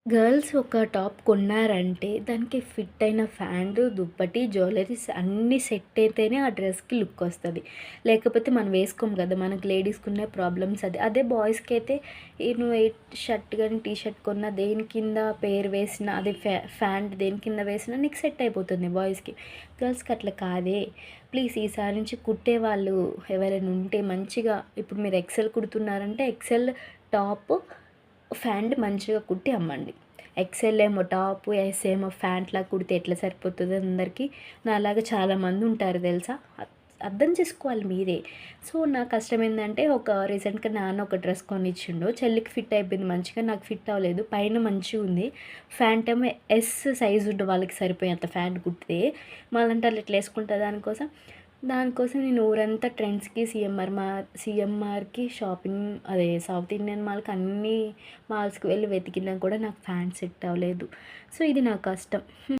Girls ఒక top కొన్నారంటే దానికి fit అయిన ప్యాంటు, దుప్పటి, జ్యువెలరీస్ అన్నీ సెట్ అయితేనే ఆ డ్రెస్‌కి లుక్ వస్తది. లేకపోతే మనం వేసుకోము కదా! మనకు లేడీస్‌కున్న ప్రాబ్లమ్స్ అది. అదే బాయ్స్‌కి అయితే నువ్వు ఏ షర్ట్ గాని, టీ షర్ట్ కొన్నా దేని కింద పేరు వేసినా అది ఫ్యాంట్ దేని కింద వేసినా నీకు సెట్ అయిపోతుంది బాయ్స్‌కి. గర్ల్స్‌కి అట్లా కాదే. ప్లీజ్ ఈసారి నుంచి కుట్టేవాళ్ళు ఎవరైనా ఉంటే మంచిగా ఇప్పుడు మీరు ఎక్సెల్ కుడుతున్నారంటే ఎక్సెల్ టాప్ ఫ్యాంట్ మంచిగా కుట్టి అమ్మండి. ఎక్సెల్ ఏమో టాపు, ఎస్ ఏమో ఫ్యాంట్‌లాగా కుడితే ఎట్లా సరిపోతదో అందరికి. నాలాగా చాలామంది ఉంటారు తెలుసా? అర్థం చేసుకోవాలి మీరే. సో, నా కష్టం ఏందంటే రీసెంట్‌గా నాన్న ఒక డ్రెస్ కొనిచ్చిండు. చెల్లికి ఫిట్ అయిపోయింది మంచిగా. నాకు ఫిట్ అవ్వలేదు. పైన మంచిగుంది. ఫ్యాంట్ ఏమో ఎస్ సైజ్ ఉన్న వాళ్ళకి సరిపోయేంత ఫ్యాంట్ కుడితే మాలాంటోళ్ళు ఎట్లా ఏసుకుంటారు దానికోసం. దానికోసం నేను ఊరంతా ట్రెండ్స్‌కి, సీఎంఆర్‌కి షాపింగ్ అదే సౌత్ ఇండియన్ మాల్‌కి అన్నీ మాల్స్‌కి వెళ్ళి వెతికినా కూడా నాకు ప్యాంట్ సెట్ అవ్వలేదు. సో, ఇది నా కష్టం.